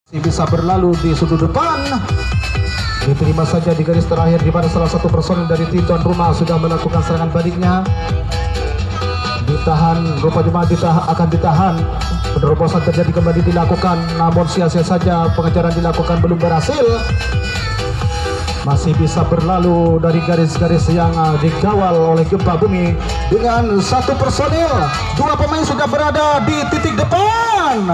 bisa berlalu di sudut depan, diterima saja di garis terakhir, di mana salah satu personil dari tim tuan rumah sudah melakukan serangan baliknya. Ditahan, rupanya akan ditahan. Penerobosan terjadi kembali dilakukan, namun sia-sia saja pengejaran dilakukan, belum berhasil. Masih bisa berlalu dari garis-garis yang dikawal oleh gempa bumi dengan satu personil. Dua pemain sudah berada di titik depan.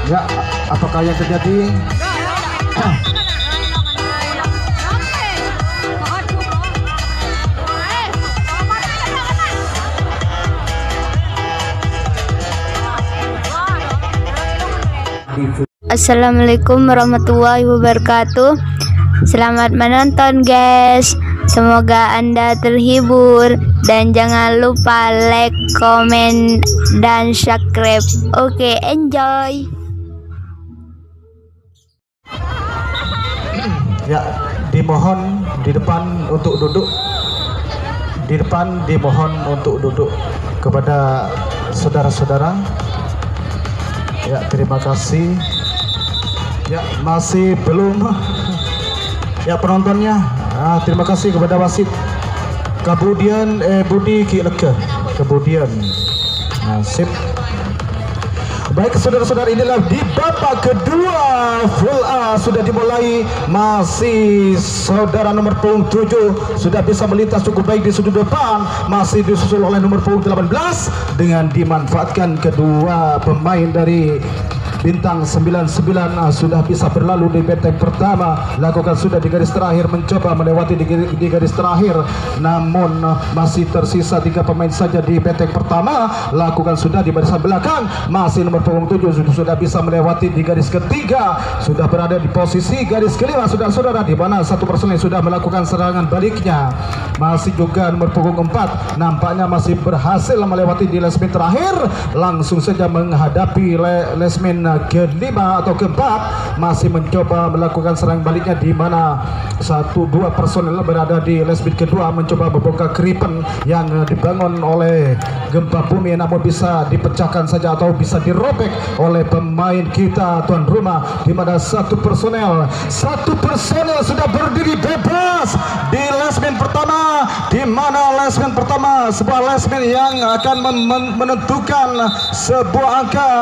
Ya, apakah yang terjadi? Assalamualaikum warahmatullahi wabarakatuh. Selamat menonton guys. Semoga Anda terhibur dan jangan lupa like, komen, dan subscribe. Oke, enjoy. Ya, dimohon di depan untuk duduk. Di depan dimohon untuk duduk kepada saudara-saudara. Ya, terima kasih. Ya, masih belum. Ya, penontonnya. Terima kasih kepada wasit. Kemudian Budi Kileke. Kemudian sip. Baik saudara-saudara, inilah di babak kedua full A sudah dimulai. Masih saudara nomor punggung 7 sudah bisa melintas cukup baik di sudut depan, masih disusul oleh nomor punggung 18 dengan dimanfaatkan kedua pemain dari Bintang 99 sudah bisa berlalu di benteng pertama, lakukan sudah di garis terakhir, mencoba melewati di garis terakhir, namun masih tersisa 3 pemain saja di benteng pertama, lakukan sudah di barisan belakang, masih nomor punggung 7 sudah bisa melewati di garis ketiga, sudah berada di posisi garis kelima saudara-saudara, di mana satu personil sudah melakukan serangan baliknya. Masih juga nomor punggung 4 nampaknya masih berhasil melewati di lesmen terakhir, langsung saja menghadapi lesmen kelima atau keempat, masih mencoba melakukan serang baliknya, di mana 1-2 personel berada di lesmen kedua mencoba membongkar kripen yang dibangun oleh gempa bumi, namun bisa dipecahkan saja atau bisa dirobek oleh pemain kita tuan rumah, di mana satu personel sudah berdiri bebas di lesmen pertama, di mana lesmen pertama sebuah lesmen yang akan menentukan sebuah angka.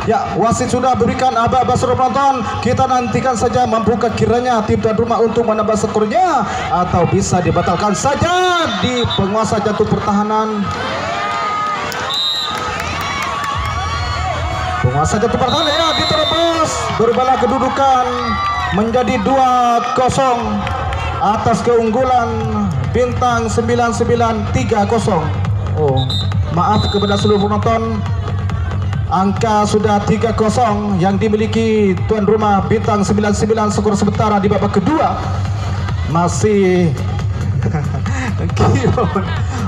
Ya, wasit sudah berikan aba-aba seluruh penonton. Kita nantikan saja mampukah kiranya tim tuan rumah untuk menambah skornya atau bisa dibatalkan saja di penguasa jatuh pertahanan. Penguasa jatuh pertahanan ya diterobos, berubahlah kedudukan menjadi 2-0 atas keunggulan Bintang 99 3-0. Oh, maaf kepada seluruh penonton. Angka sudah 3-0 yang dimiliki tuan rumah Bintang 99 skor sementara di babak kedua. Masih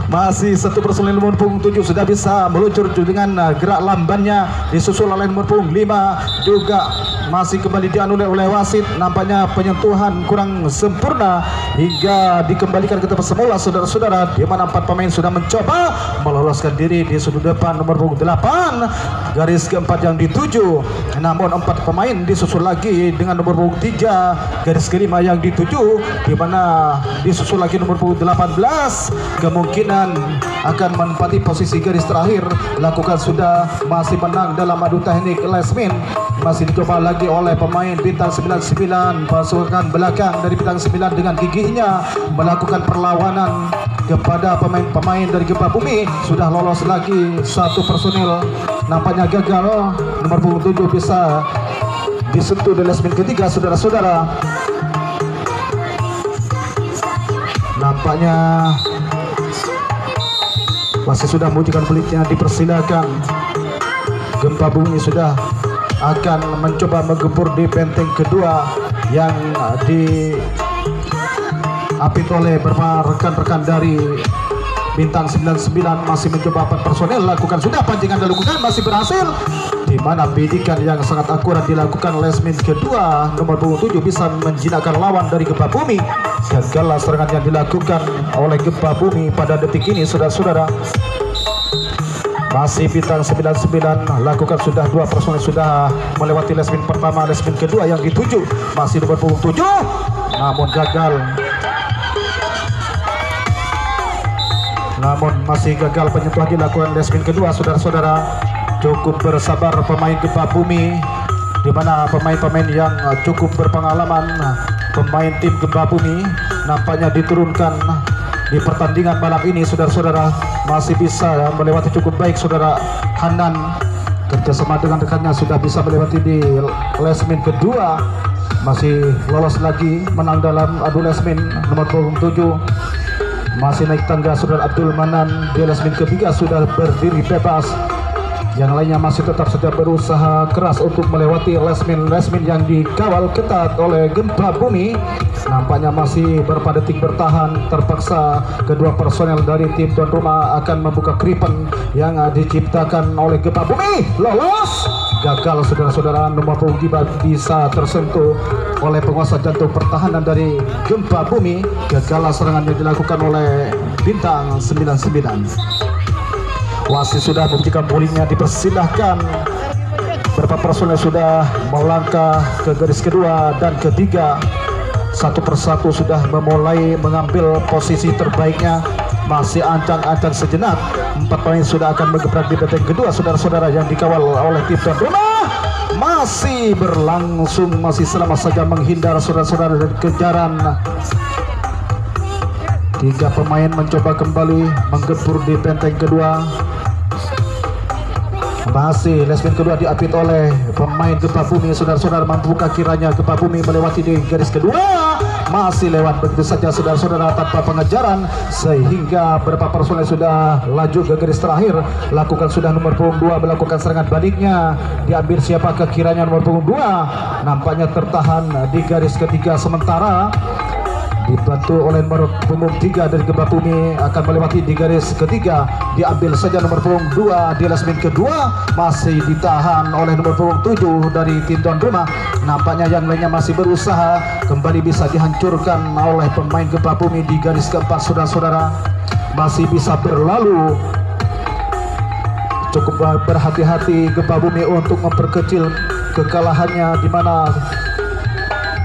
masih satu personil nomor punggung 7 sudah bisa meluncur dengan gerak lambannya, disusul oleh nomor punggung 5 juga masih kembali dianulir oleh wasit. Nampaknya penyentuhan kurang sempurna hingga dikembalikan ke tempat semula saudara-saudara, di mana 4 pemain sudah mencoba meloloskan diri di sudut depan nomor punggung 8 garis keempat yang dituju, namun 4 pemain disusul lagi dengan nomor punggung 3 garis kelima yang dituju, di mana disusul lagi nomor punggung 18 kemungkinan akan menempati posisi garis terakhir, lakukan sudah masih menang dalam adu teknik lesmin, masih dicoba lagi oleh pemain Bintang 99. Pasukan belakang dari Bintang 9 dengan giginya melakukan perlawanan kepada pemain-pemain dari gempa bumi. Sudah lolos lagi satu personil, nampaknya gagal. Nomor punggung 7 bisa disentuh di lesmin ketiga saudara-saudara. Nampaknya masih sudah mengujikan pelitnya, dipersilakan. Gempa bumi sudah akan mencoba menggempur di benteng kedua yang diapit oleh beberapa rekan-rekan dari Bintang 99. Masih mencoba 4 personel, lakukan sudah pancingan dilakukan, masih berhasil, di di mana bidikan yang sangat akurat dilakukan oleh Lesmin kedua nomor punggung 7 bisa menjinakkan lawan dari Gempa Bumi. Gagallah serangan yang dilakukan oleh Gempa Bumi pada detik ini, saudara-saudara. Masih bintang 99 lakukan sudah 2 personel sudah melewati Lesmin pertama, Lesmin kedua yang dituju masih nomor punggung 7 namun gagal. Namun masih gagal penyentuhan dilakukan Lesmin kedua, saudara-saudara. Cukup bersabar pemain Gempa Bumi, di mana pemain-pemain yang cukup berpengalaman, pemain tim Gempa Bumi nampaknya diturunkan di pertandingan malam ini, saudara-saudara. Masih bisa melewati cukup baik saudara Hanan, kerjasama dengan rekannya sudah bisa melewati di Lesmin kedua, masih lolos lagi menang dalam adu Lesmin nomor punggung 7. Masih naik tangga saudara Abdul Manan di Lesmin ketiga sudah berdiri bebas. Yang lainnya masih tetap saja berusaha keras untuk melewati Lesmin yang dikawal ketat oleh Gempa Bumi. Nampaknya masih beberapa detik bertahan. Terpaksa kedua personel dari tim tuan rumah akan membuka kripen yang diciptakan oleh Gempa Bumi. Lolos. Gagal saudara-saudara, nomor punggung 3 bisa tersentuh oleh penguasa jantung pertahanan dari Gempa Bumi. Gagal serangan yang dilakukan oleh bintang 99. Wasit sudah memberikan bolingnya, dipersilahkan. Beberapa personel sudah melangkah ke garis kedua dan ketiga. Satu persatu sudah memulai mengambil posisi terbaiknya. Masih ancang-ancang sejenak. 4 pemain sudah akan bergerak di benteng kedua, saudara-saudara, yang dikawal oleh tim tuan rumah. Masih berlangsung, masih selama saja menghindar saudara-saudara dari kejaran. 3 pemain mencoba kembali menggempur di benteng kedua. Masih Lesmin kedua diapit oleh pemain Gempa Bumi, saudara-saudara. Mampukah kiranya Gempa Bumi melewati di garis kedua? Masih lewat begitu saja saudara-saudara tanpa pengejaran, sehingga beberapa personel sudah laju ke garis terakhir. Lakukan sudah nomor punggung 2 melakukan serangan baliknya. Diambil siapakah kiranya nomor punggung 2? Nampaknya tertahan di garis ketiga sementara. Dibantu oleh nomor punggung 3 dari Gempa Bumi akan melewati di garis ketiga. Diambil saja nomor punggung 2 di Lesmin kedua, masih ditahan oleh nomor punggung 7 dari tim tuan rumah. Nampaknya yang lainnya masih berusaha kembali bisa dihancurkan oleh pemain Gempa Bumi di garis keempat, saudara-saudara. Masih bisa berlalu. Cukup berhati-hati Gempa Bumi untuk memperkecil kekalahannya, di mana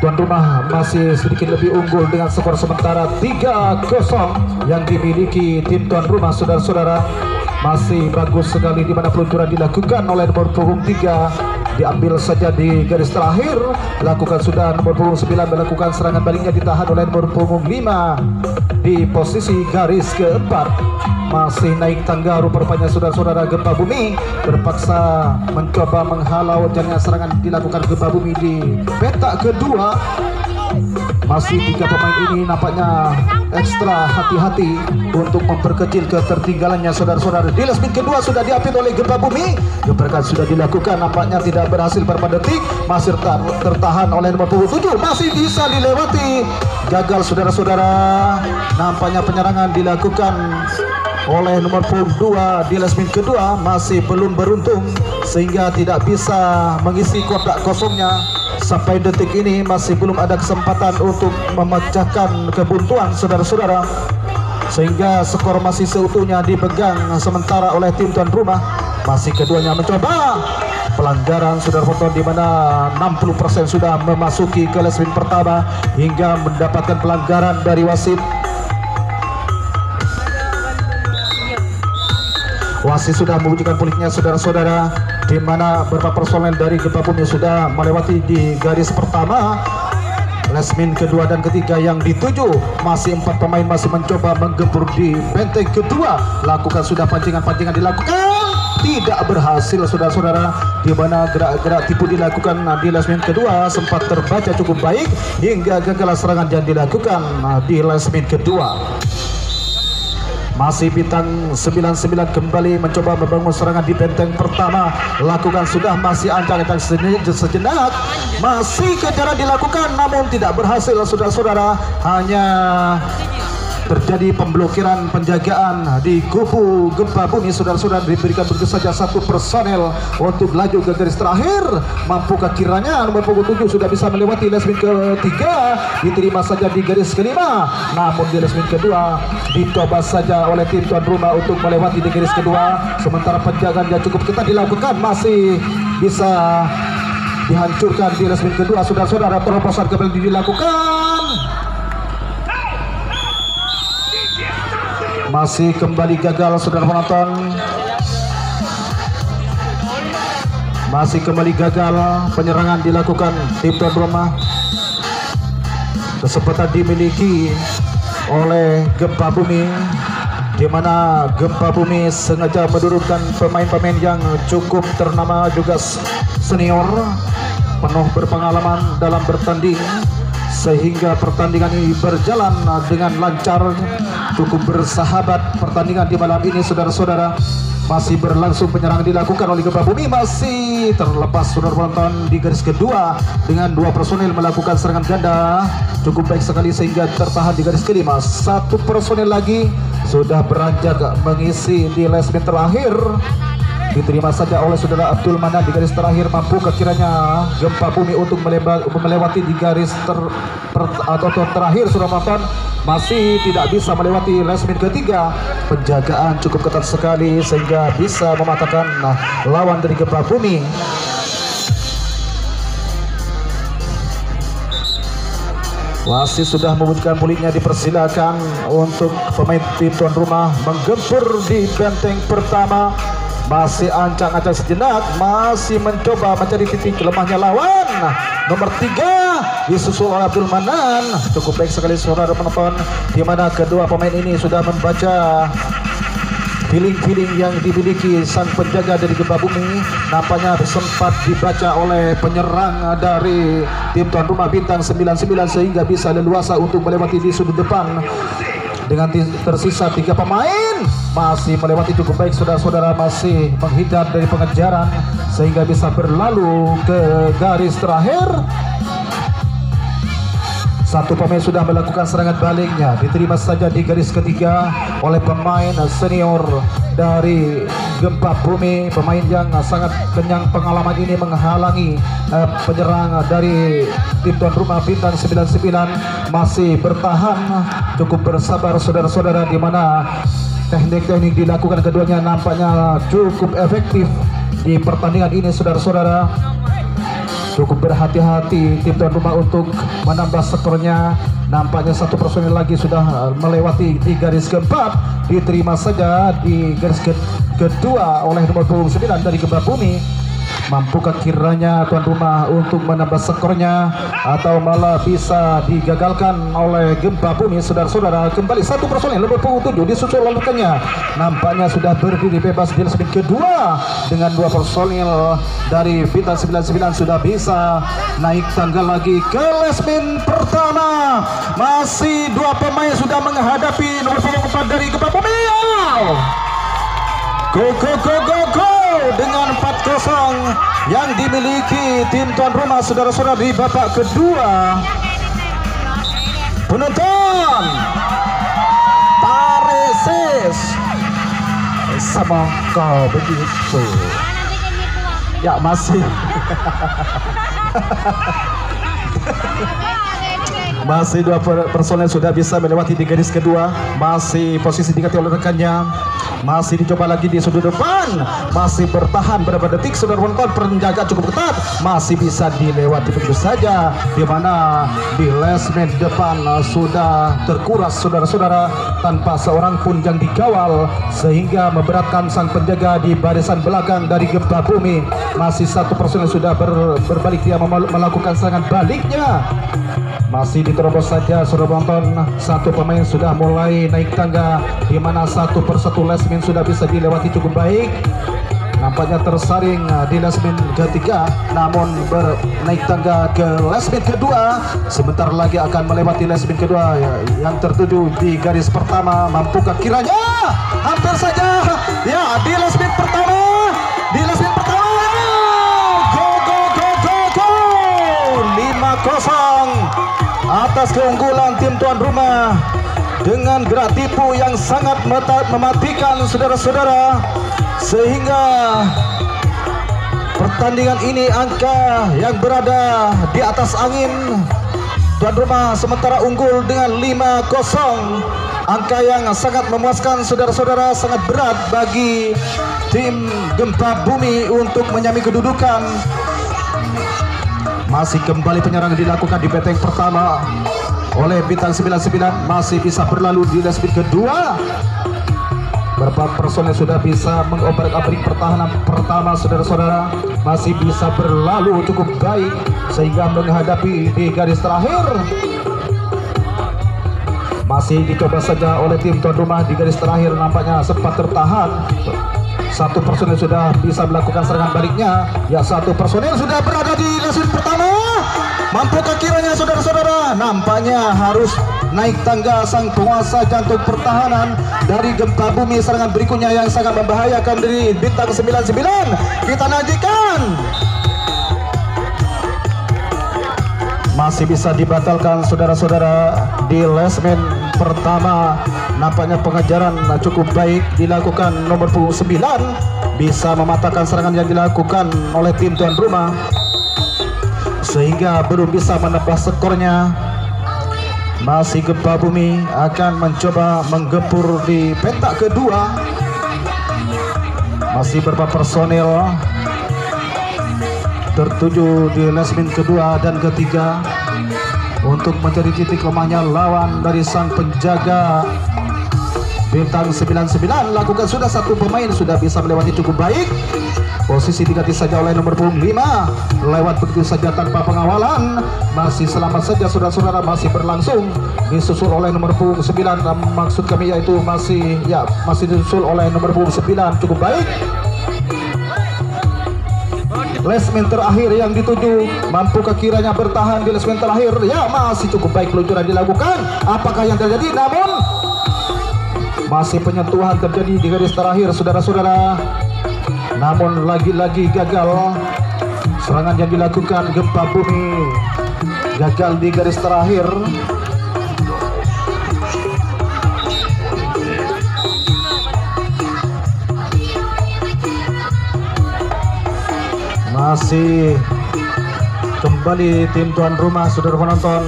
tuan rumah masih sedikit lebih unggul dengan skor sementara 3-0 yang dimiliki tim tuan rumah, saudara-saudara. Masih bagus sekali di mana peluncuran dilakukan oleh nomor punggung 3. Diambil saja di garis terakhir. Lakukan sudah nomor punggung 9 melakukan serangan baliknya, ditahan oleh nomor punggung 5 di posisi garis keempat. Masih naik tangga rupanya saudara-saudara. Gempa Bumi terpaksa mencoba menghalau jalannya serangan dilakukan Gempa Bumi di petak kedua. Masih 3 pemain ini nampaknya ekstra hati-hati untuk memperkecil ketertinggalannya, saudara-saudara. Di Lesmin kedua sudah diapit oleh Gempa Bumi. Gebrakan sudah dilakukan, nampaknya tidak berhasil beberapa detik. Masih tertahan oleh nomor punggung 7, masih bisa dilewati. Gagal saudara-saudara. Nampaknya penyerangan dilakukan oleh nomor punggung 2 di Lesmin kedua, masih belum beruntung sehingga tidak bisa mengisi kotak kosongnya. Sampai detik ini masih belum ada kesempatan untuk memecahkan kebuntuan, saudara-saudara, sehingga skor masih seutuhnya dipegang sementara oleh tim tuan rumah. Masih keduanya mencoba pelanggaran, saudara foto, di mana 60% sudah memasuki ke Lesmin pertama hingga mendapatkan pelanggaran dari wasit. Wasit sudah membunyikan pulihnya, saudara-saudara, di mana beberapa personel dari Gempa Bumi sudah melewati di garis pertama. Lesmin kedua dan ketiga yang dituju. Masih 4 pemain masih mencoba menggempur di benteng kedua. Lakukan sudah pancingan-pancingan dilakukan, tidak berhasil, saudara-saudara, di mana gerak-gerak tipu dilakukan di Lesmin kedua sempat terbaca cukup baik hingga gagal serangan yang dilakukan di Lesmin kedua. Masih bintang 99 kembali mencoba membangun serangan di benteng pertama. Lakukan sudah, masih ancang-ancang sejenak. Masih kejaran dilakukan namun tidak berhasil, saudara-saudara. Hanya terjadi pemblokiran penjagaan di kubu gempa bumi. Saudara-saudara, diberikan begitu saja satu personel untuk laju ke garis terakhir. Mampukah kiranya nomor punggung 7 sudah bisa melewati lesmin ketiga? Diterima saja di garis kelima, namun di lesmin kedua dicoba saja oleh tim tuan rumah untuk melewati di garis kedua. Sementara penjagaan yang cukup ketat dilakukan, masih bisa dihancurkan di lesmin kedua. Saudara-saudara, terobosan kembali dilakukan, masih kembali gagal. Saudara penonton, masih kembali gagal. Penyerangan dilakukan tim tuan rumah. Kesempatan dimiliki oleh gempa bumi, di mana gempa bumi sengaja menurunkan pemain-pemain yang cukup ternama juga senior, penuh berpengalaman dalam bertanding, sehingga pertandingan ini berjalan dengan lancar, cukup bersahabat. Pertandingan di malam ini, saudara-saudara, masih berlangsung. Penyerangan dilakukan oleh gempa bumi, masih terlepas. Saudara penonton, di garis kedua dengan 2 personel melakukan serangan ganda cukup baik sekali sehingga tertahan di garis kelima. 1 personel lagi sudah beranjak mengisi di lesmen terakhir. Diterima saja oleh saudara Abdul Manan di garis terakhir. Mampukah kiranya gempa bumi untuk melewati di garis terakhir? Saudara penonton, masih tidak bisa melewati lesmin ketiga. Penjagaan cukup ketat sekali sehingga bisa mematahkan lawan dari gempa bumi. Wasit sudah membunyikan mulutnya, dipersilakan untuk pemain tim tuan rumah menggempur di benteng pertama. Masih ancang-ancang sejenak, masih mencoba mencari titik lemahnya lawan. Nomor 3 disusul oleh Abdul Manan. Cukup baik sekali saudara penonton, di mana kedua pemain ini sudah membaca feeling-feeling yang dimiliki sang penjaga dari gempa bumi. Nampaknya sempat dibaca oleh penyerang dari tim tuan rumah bintang 99 sehingga bisa leluasa untuk melewati di sudut depan. Dengan tersisa 3 pemain, masih melewati cukup baik saudara-saudara, masih menghindar dari pengejaran sehingga bisa berlalu ke garis terakhir. 1 pemain sudah melakukan serangan baliknya, diterima saja di garis ketiga oleh pemain senior dari gempa bumi. Pemain yang sangat kenyang pengalaman ini menghalangi penyerang dari tim tuan rumah bintang 99. Masih bertahan, cukup bersabar saudara-saudara, di mana teknik-teknik dilakukan keduanya nampaknya cukup efektif di pertandingan ini. Saudara-saudara, cukup berhati-hati tim tuan rumah untuk menambah skornya. Nampaknya 1 personel lagi sudah melewati di garis keempat. Diterima saja di garis kedua oleh nomor 29 dari gempa bumi. Mampukah kiranya tuan rumah untuk menambah skornya atau malah bisa digagalkan oleh gempa bumi? Saudara-saudara, kembali 1 personel nomor 7 disusul lalukannya. Nampaknya sudah berdiri bebas di lesmin kedua dengan 2 personel dari bintang 99 sudah bisa naik tangga lagi ke lesmin pertama. Masih 2 pemain sudah menghadapi nomor 4 dari gempa bumi. Go dengan 4-0 yang dimiliki tim tuan rumah, saudara-saudara, di babak kedua. Penonton tarik sama kau begitu ya, masih masih 2 personel sudah bisa melewati di garis kedua. Masih posisi diganti oleh rekannya. Masih dicoba lagi di sudut depan. Masih bertahan beberapa detik. Saudara penonton, penjaga cukup ketat. Masih bisa dilewati begitu saja. Di mana di lesmen depan sudah terkuras saudara-saudara, tanpa seorang pun yang dikawal, sehingga memberatkan sang penjaga di barisan belakang dari gempa bumi. Masih 1 personel sudah berbalik, dia melakukan serangan baliknya. Masih diterobos saja saudara penonton. 1 pemain sudah mulai naik tangga, di mana 1 persatu lesmin sudah bisa dilewati cukup baik. Nampaknya tersaring di lesmin ketiga, namun naik tangga ke lesmin kedua. Sebentar lagi akan melewati lesmin kedua yang tertuju di garis pertama. Mampukah kiranya? Hampir saja ya di lesmin pertama. Di lesmin pertama. Go 5-0 atas keunggulan tim tuan rumah dengan gerak tipu yang sangat mematikan saudara-saudara, sehingga pertandingan ini angka yang berada di atas angin. Tuan rumah sementara unggul dengan 5-0. Angka yang sangat memuaskan saudara-saudara, sangat berat bagi tim Gempa Bumi untuk menyamai kedudukan. Masih kembali penyerangan dilakukan di beteng pertama oleh bintang 99, masih bisa berlalu di leg kedua. Berapa personel sudah bisa mengobrak-abrik pertahanan pertama saudara-saudara, masih bisa berlalu cukup baik sehingga menghadapi di garis terakhir. Masih dicoba saja oleh tim tuan rumah di garis terakhir, nampaknya sempat tertahan. Satu personel sudah bisa melakukan serangan baliknya. Ya, satu personel sudah berada di leg pertama. Mampukah kiranya saudara-saudara? Nampaknya harus naik tangga sang penguasa jantung pertahanan dari Gempa Bumi. Serangan berikutnya yang sangat membahayakan dari bintang 99. Kita nantikan. Masih bisa dibatalkan saudara-saudara di lesmen pertama. Nampaknya pengejaran cukup baik dilakukan nomor 9, bisa mematahkan serangan yang dilakukan oleh tim tuan rumah, sehingga belum bisa menambah skornya. Masih Gempa Bumi akan mencoba menggempur di petak kedua. Masih beberapa personil tertuju di lesmen kedua dan ketiga untuk mencari titik lemahnya lawan dari sang penjaga bintang 99. Lakukan sudah satu pemain sudah bisa melewati cukup baik. Posisi diganti saja oleh nomor 5, lewat begitu saja tanpa pengawalan. Masih selamat saja saudara-saudara, masih berlangsung. Disusul oleh nomor 9, maksud kami yaitu masih disusul oleh nomor 9 cukup baik. Lesmen terakhir yang dituju, mampukah kiranya bertahan di lesmen terakhir? Ya, masih cukup baik peluncuran dilakukan. Apakah yang terjadi? Namun masih penyentuhan terjadi di garis terakhir saudara-saudara. Namun lagi-lagi gagal. Serangan yang dilakukan Gempa Bumi gagal di garis terakhir. Masih kembali tim tuan rumah saudara penonton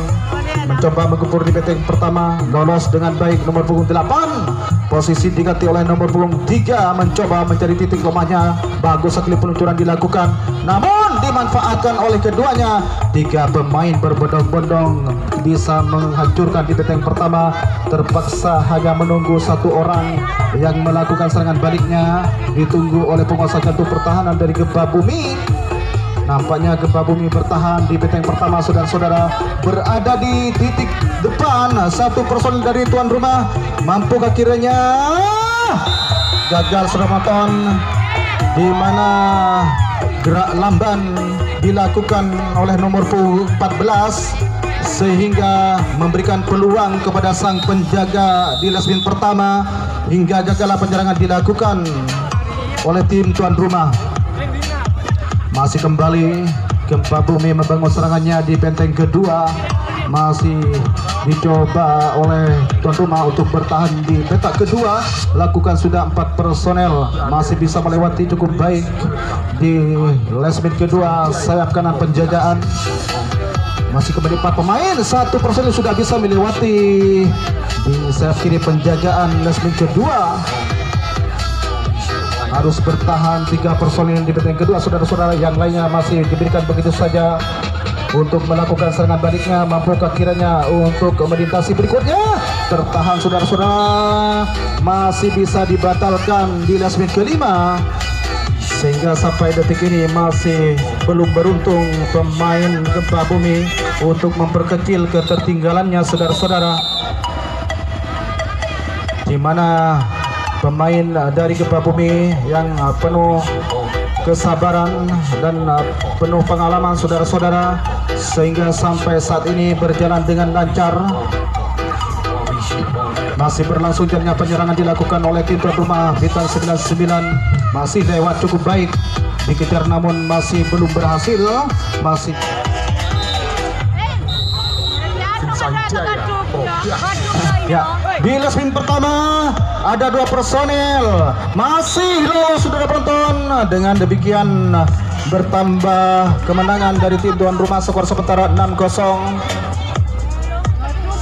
mencoba menggempur di beteng pertama, lolos dengan baik nomor punggung 8. Posisi diganti oleh nomor punggung 3, mencoba mencari titik lemahnya. Bagus sekali peluncuran dilakukan, namun dimanfaatkan oleh keduanya. 3 pemain berbondong-bondong bisa menghancurkan di beteng pertama. Terpaksa hanya menunggu 1 orang yang melakukan serangan baliknya, ditunggu oleh penguasa jantung pertahanan dari Gempa Bumi. Nampaknya Gempa Bumi bertahan di beteng pertama saudara-saudara, berada di titik depan. 1 personil dari tuan rumah, mampukah kiranya? Gagal saudara penonton, di mana gerak lamban dilakukan oleh nomor 14 sehingga memberikan peluang kepada sang penjaga di lesmen pertama, hingga gagallah penyerangan dilakukan oleh tim tuan rumah. Masih kembali Gempa Bumi membangun serangannya di benteng kedua. Masih dicoba oleh tuan rumah untuk bertahan di petak kedua. Lakukan sudah 4 personel, masih bisa melewati cukup baik di lesmen kedua sayap kanan penjagaan. Masih kembali 4 pemain, 1 personel sudah bisa melewati di sayap kiri penjagaan lesmen kedua. Harus bertahan 3 personil di benteng kedua saudara-saudara, yang lainnya masih diberikan begitu saja untuk melakukan serangan baliknya. Mampukah kiranya untuk melintasi berikutnya? Tertahan saudara-saudara, masih bisa dibatalkan di lesmen kelima, sehingga sampai detik ini masih belum beruntung pemain Gempa Bumi untuk memperkecil ketertinggalannya saudara-saudara, di mana pemain dari Gempa Bumi yang penuh kesabaran dan penuh pengalaman saudara-saudara, sehingga sampai saat ini berjalan dengan lancar. Masih berlangsung jamnya penyerangan dilakukan oleh tim tuan rumah bintang 99, masih lewat cukup baik, dikejar namun masih belum berhasil. Masih saja ya. Ya, di lesmin pertama ada 2 personel masih lolos saudara penonton. Dengan demikian bertambah kemenangan dari tim tuan rumah skor sementara 6-0.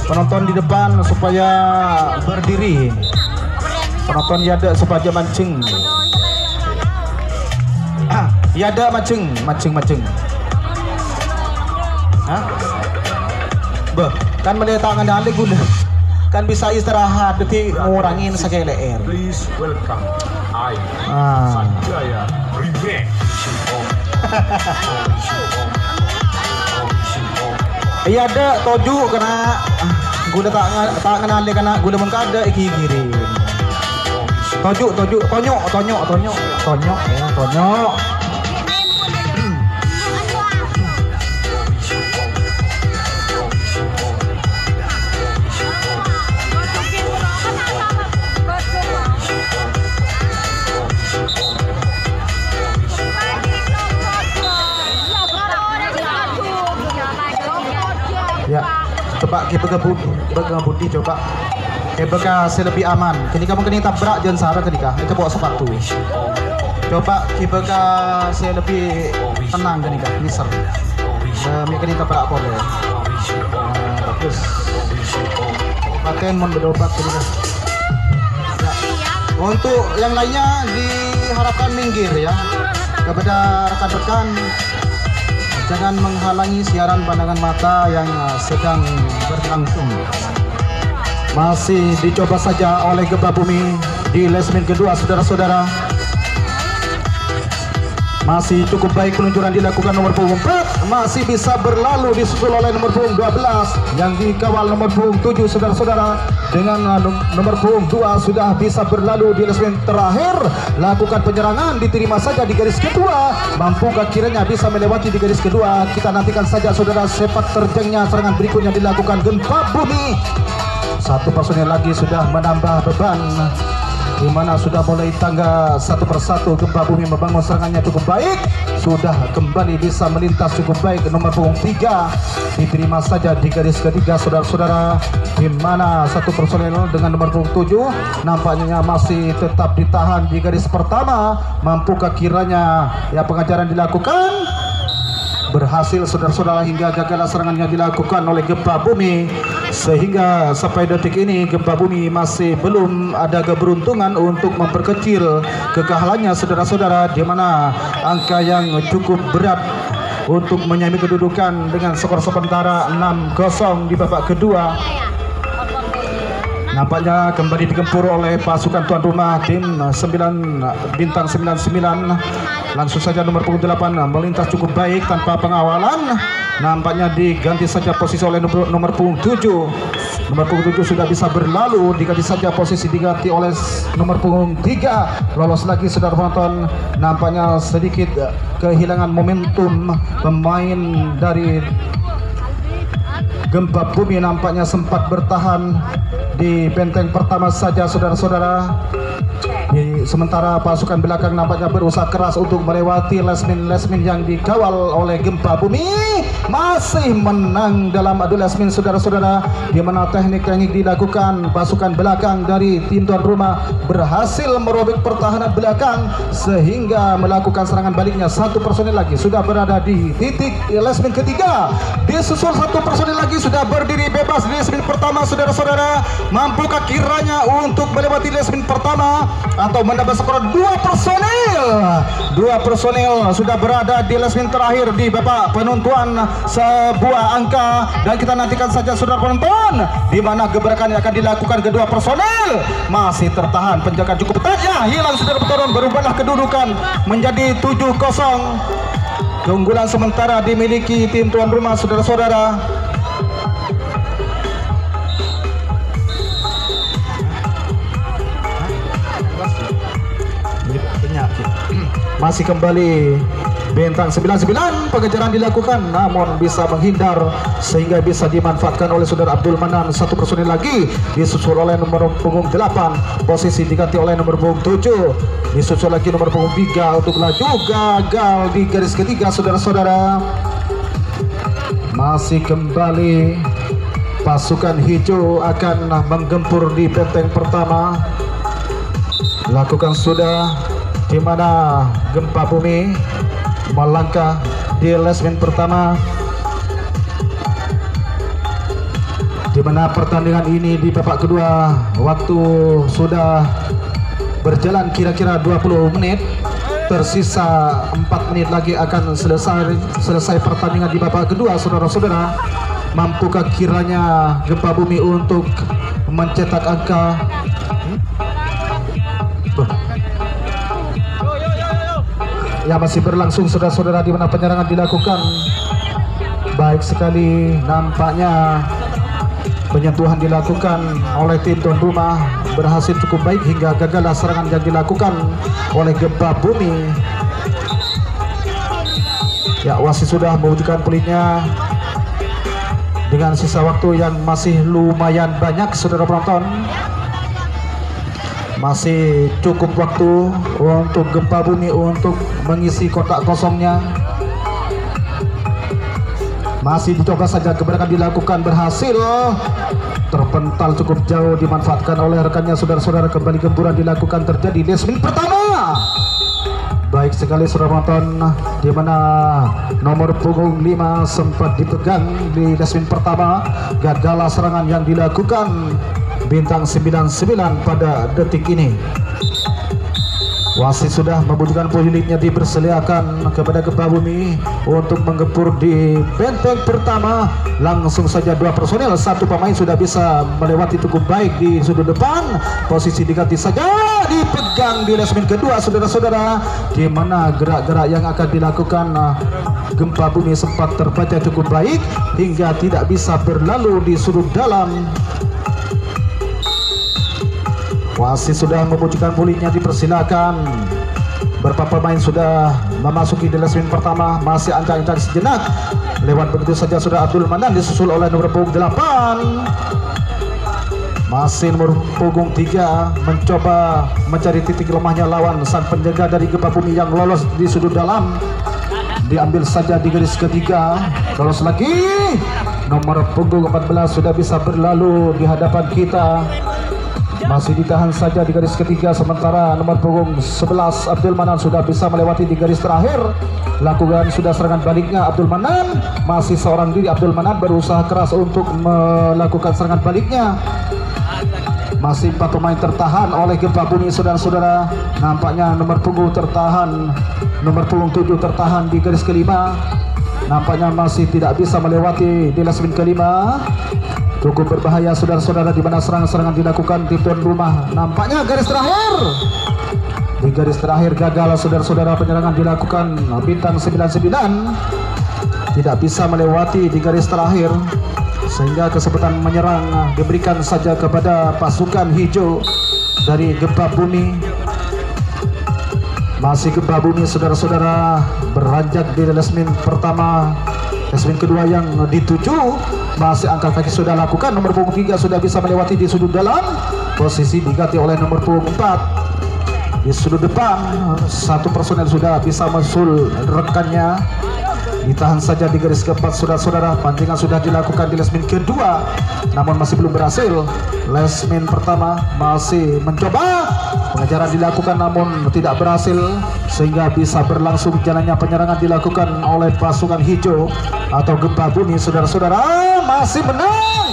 Penonton di depan supaya berdiri. Penonton yada supaya mancing. Yada mancing. Hah? Kan melihat tangan dalik udah. Kan bisa istirahat, jadi ngurangin sekali leer. Please welcome I Sanjaya Remix. Iya ada toju kena gula tak kenal dia kena gula mun kada iki kirim. Toju tonyok ya tonyok. Ya, coba kita bagi coba. Beka lebih aman. Ketika mungkin tabrak jangan salah ketika itu bawa sepatu. Coba kita lebih tenang ketika misal. Mungkin tabrak boleh. Bagus. Paten mon berobat ketika. Ya. Untuk yang lainnya diharapkan minggir ya. Kepada rekan-rekan jangan menghalangi siaran pandangan mata yang sedang berlangsung. Masih dicoba saja oleh gempa bumi di lesmin kedua saudara-saudara. Masih cukup baik peluncuran dilakukan nomor punggung 4. Masih bisa berlalu disusul oleh nomor punggung 12 yang dikawal nomor punggung 7 saudara-saudara. Dengan nomor punggung 2 sudah bisa berlalu di lesmin terakhir. Lakukan penyerangan, diterima saja di garis kedua. Mampukah kiranya bisa melewati di garis kedua? Kita nantikan saja saudara sepak terjangnya serangan berikutnya dilakukan gempa bumi. 1 personel lagi sudah menambah beban, di mana sudah mulai tangga satu persatu gempa bumi membangun serangannya cukup baik. Sudah kembali bisa melintas cukup baik nomor punggung 3. Diterima saja di garis ketiga saudara-saudara, di mana 1 personel dengan nomor punggung 7 nampaknya masih tetap ditahan di garis pertama. Mampukah kiranya ya pengajaran dilakukan? Berhasil saudara-saudara hingga gagal serangannya dilakukan oleh gempa bumi, sehingga sampai detik ini gempa bumi masih belum ada keberuntungan untuk memperkecil kekalahannya saudara-saudara, di mana angka yang cukup berat untuk menyamai kedudukan dengan skor sementara 6-0 di babak kedua. Nampaknya kembali digempur oleh pasukan tuan rumah tim 9 bintang 99. Langsung saja nomor punggung 8 melintas cukup baik tanpa pengawalan. Nampaknya diganti saja posisi oleh nomor punggung 7. Nomor punggung 7 sudah bisa berlalu, diganti saja posisi diganti oleh nomor punggung 3. Lolos lagi saudara penonton. Nampaknya sedikit kehilangan momentum pemain dari gempa bumi, nampaknya sempat bertahan di benteng pertama saja saudara-saudara. Sementara pasukan belakang nampaknya berusaha keras untuk melewati lesmin yang dikawal oleh gempa bumi. Masih menang dalam adu lesmin saudara-saudara, di mana teknik-teknik dilakukan pasukan belakang dari tim tuan rumah berhasil merobek pertahanan belakang sehingga melakukan serangan baliknya. 1 personel lagi sudah berada di titik lesmin ketiga. Disusul 1 personel lagi sudah berdiri bebas di lesmin pertama saudara-saudara. Mampukah kiranya untuk melewati lesmin pertama atau mendapat skor 2 personel? 2 personel sudah berada di lesmin terakhir di babak penentuan sebuah angka, dan kita nantikan saja saudara penonton di mana gebrakan yang akan dilakukan kedua personel. Masih tertahan, penjagaan cukup ketat ya, hilang saudara penonton, berubahlah kedudukan menjadi 7-0. Keunggulan sementara dimiliki tim tuan rumah saudara-saudara. Masih kembali bintang 99, pengejaran dilakukan namun bisa menghindar sehingga bisa dimanfaatkan oleh saudara Abdul Manan. 1 personil lagi disusul oleh nomor punggung 8, posisi diganti oleh nomor punggung 7, disusul lagi nomor punggung 3 untuk laju, gagal di garis ketiga saudara-saudara. Masih kembali pasukan hijau akan menggempur di benteng pertama. Lakukan sudah, di mana gempa bumi melangkah di lesmen pertama, di mana pertandingan ini di babak kedua. Waktu sudah berjalan kira-kira 20 menit, tersisa 4 menit lagi akan selesai pertandingan di babak kedua. Saudara-saudara, mampukah kiranya gempa bumi untuk mencetak angka? Ya, masih berlangsung saudara-saudara, di mana penyerangan dilakukan baik sekali. Nampaknya penyentuhan dilakukan oleh tim tuan rumah berhasil cukup baik hingga gagallah serangan yang dilakukan oleh gempa bumi. Ya, wasit sudah mewujudkan pelitnya dengan sisa waktu yang masih lumayan banyak. Saudara penonton, masih cukup waktu untuk gempa bumi untuk mengisi kotak kosongnya. Masih dicoba saja, keberanian dilakukan, berhasil terpental cukup jauh, dimanfaatkan oleh rekannya. Saudara-saudara, kembali gempuran dilakukan terjadi di lesmen pertama. Baik sekali saudara penonton, di mana nomor punggung 5 sempat dipegang di lesmen pertama. Gagal serangan yang dilakukan bintang 99 pada detik ini. Wasit sudah membutuhkan pemiliknya, dipersilakan kepada gempa bumi untuk menggempur di benteng pertama. Langsung saja 2 personel, 1 pemain sudah bisa melewati cukup baik di sudut depan. Posisi diganti saja, dipegang di lesmen kedua. Saudara-saudara, di mana gerak-gerak yang akan dilakukan gempa bumi sempat terbaca cukup baik hingga tidak bisa berlalu di sudut dalam. Wasit sudah membutuhkan pulihnya, dipersilakan. Beberapa pemain sudah memasuki di lesmen pertama, masih ancang-ancang sejenak. Lewat begitu saja sudah Abdul Manan, disusul oleh nomor punggung 8. Masih nomor punggung 3 mencoba mencari titik lemahnya lawan. Sang penjaga dari gempa bumi yang lolos di sudut dalam diambil saja di garis ketiga. Lolos lagi, nomor punggung 14 sudah bisa berlalu di hadapan kita. Masih ditahan saja di garis ketiga, sementara nomor punggung 11 Abdul Manan sudah bisa melewati di garis terakhir. Lakukan sudah serangan baliknya Abdul Manan, masih seorang diri Abdul Manan berusaha keras untuk melakukan serangan baliknya. Masih 4 pemain tertahan oleh gempa bumi saudara-saudara. Nampaknya nomor punggung tertahan, nomor punggung 7 tertahan di garis kelima. Nampaknya masih tidak bisa melewati di lesmen kelima. Cukup berbahaya saudara-saudara, di mana serangan-serangan dilakukan tim tuan rumah. Nampaknya garis terakhir. Di garis terakhir gagal saudara-saudara, penyerangan dilakukan bintang 99 tidak bisa melewati di garis terakhir, sehingga kesempatan menyerang diberikan saja kepada pasukan hijau dari gempa bumi. Masih gempa bumi saudara-saudara, beranjak di lesmen pertama. Lesmen kedua yang dituju, masih angkat kaki sudah lakukan. Nomor punggung 3 sudah bisa melewati di sudut dalam. Posisi diganti oleh nomor punggung 4 di sudut depan. 1 personel sudah bisa menyusul rekannya. Ditahan saja di garis keempat saudara-saudara. Pancingan sudah dilakukan di lesmen kedua, namun masih belum berhasil. Lesmen pertama masih mencoba, pengejaran dilakukan namun tidak berhasil, sehingga bisa berlangsung jalannya penyerangan dilakukan oleh pasukan hijau atau gempa bumi saudara-saudara. Masih menang,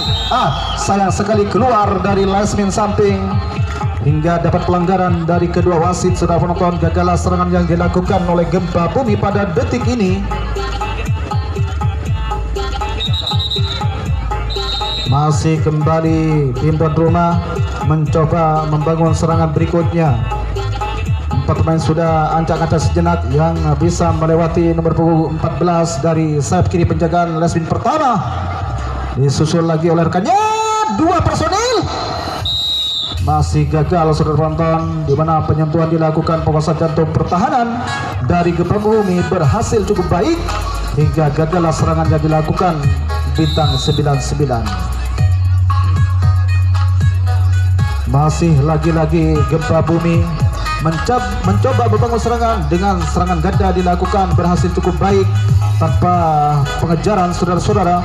sayang sekali keluar dari lesmen samping hingga dapat pelanggaran dari kedua wasit. Saudara penonton, gagal serangan yang dilakukan oleh gempa bumi pada detik ini. Masih kembali tim tuan rumah mencoba membangun serangan berikutnya. 4 pemain sudah ancang-ancang sejenak yang bisa melewati nomor punggung 14 dari sayap kiri penjagaan lesmen pertama. Disusul lagi oleh rekannya, 2 personil. Masih gagal saudara penonton, di mana penyentuhan dilakukan penguasa jantung pertahanan dari gempa bumi berhasil cukup baik hingga gagal serangan yang dilakukan bintang 99. Masih lagi-lagi gempa bumi mencoba membangun serangan dengan serangan ganda dilakukan, berhasil cukup baik tanpa pengejaran saudara-saudara.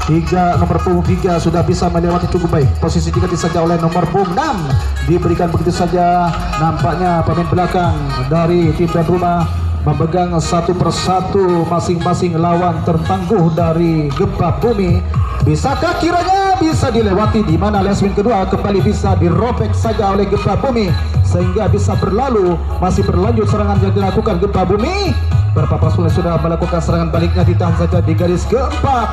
Nomor punggung 3 sudah bisa melewati cukup baik. Posisi 3 disaja oleh nomor punggung 6, diberikan begitu saja. Nampaknya pemain belakang dari tim tuan rumah memegang satu persatu masing-masing lawan tertangguh dari gempa bumi. Bisakah kiranya bisa dilewati, di mana Lesmin kedua kembali bisa dirobek saja oleh gempa bumi sehingga bisa berlalu. Masih berlanjut serangan yang dilakukan gempa bumi. Beberapa pasukan sudah melakukan serangan baliknya, ditahan saja di garis keempat.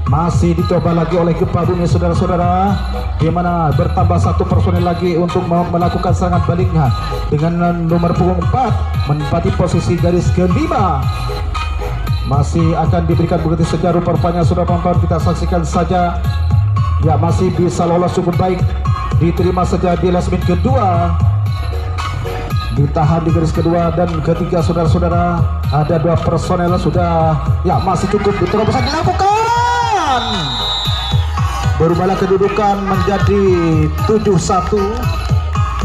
Masih dicoba lagi oleh gempa bumi, saudara-saudara, di mana bertambah satu personel lagi untuk melakukan serangan baliknya dengan nomor punggung 4 menempati posisi garis kelima. Masih akan diberikan begitu saja rupanya, sudah penonton, kita saksikan saja. Ya, masih bisa lolos cukup baik, diterima saja di Lesmin kedua, ditahan di garis kedua dan ketiga, saudara-saudara. Ada 2 personel sudah, ya masih cukup, terobosan dilakukan. Berubahlah kedudukan menjadi 7-1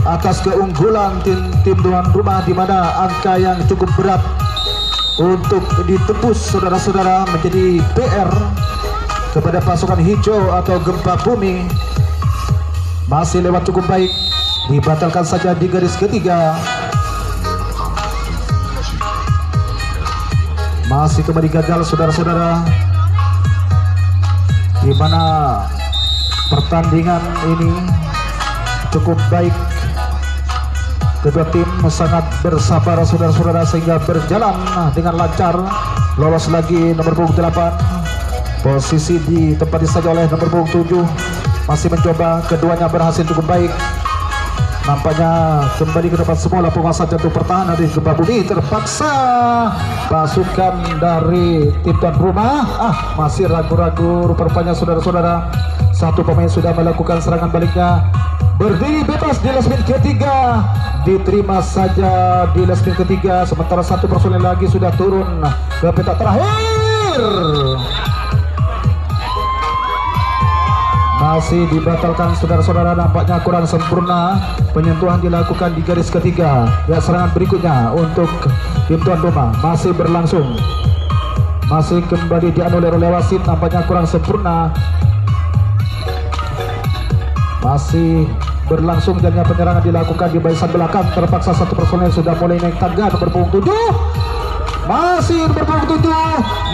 atas keunggulan tim tuan rumah, di mana angka yang cukup berat untuk ditebus, saudara-saudara, menjadi PR kepada pasukan hijau atau gempa bumi. Masih lewat cukup baik, dibatalkan saja di garis ketiga. Masih kembali gagal, saudara-saudara, di mana pertandingan ini cukup baik. Kedua tim sangat bersabar, saudara-saudara, sehingga berjalan dengan lancar. Lolos lagi nomor punggung 8, posisi ditempati saja oleh nomor punggung 7. Masih mencoba, keduanya berhasil cukup baik. Nampaknya kembali ke depan semula penguasa jantung pertahanan dari gempa bumi. Terpaksa pasukan dari tim tuan rumah masih ragu-ragu rupanya, saudara-saudara. Satu pemain sudah melakukan serangan baliknya, berdiri bebas di Lesmin ketiga, diterima saja di Lesmin ketiga. Sementara satu personel lagi sudah turun ke petak terakhir. Masih dibatalkan, saudara-saudara, nampaknya kurang sempurna penyentuhan dilakukan di garis ketiga. Ya, serangan berikutnya untuk tim tuan rumah masih berlangsung, masih kembali dianulir oleh wasit, nampaknya kurang sempurna. Masih berlangsung jalannya penyerangan dilakukan di barisan belakang. Terpaksa satu personel sudah mulai naik tangga, nomor punggung 7. Masih nomor punggung 7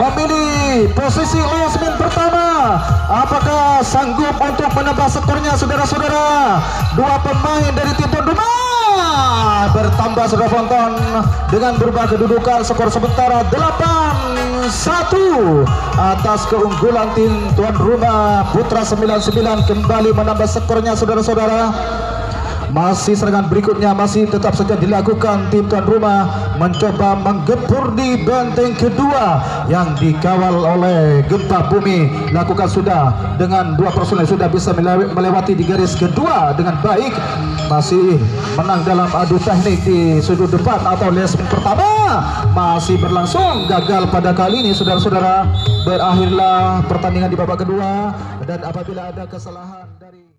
memilih posisi Lesmin pertama. Apakah sanggup untuk menambah skornya, saudara-saudara? 2 pemain dari tim tuan rumah bertambah, saudara penonton, dengan berubah kedudukan. Skor sementara 8-1 atas keunggulan tim tuan rumah. Putra 99 kembali menambah skornya, saudara-saudara. Masih serangan berikutnya masih tetap saja dilakukan. Tim tuan rumah mencoba menggempur di benteng kedua yang dikawal oleh gempa bumi. Lakukan sudah dengan 2 personel sudah bisa melewati di garis kedua dengan baik. Masih menang dalam adu teknik di sudut depan atau Lesmin pertama. Masih berlangsung, gagal pada kali ini, saudara-saudara. Berakhirlah pertandingan di babak kedua, dan apabila ada kesalahan dari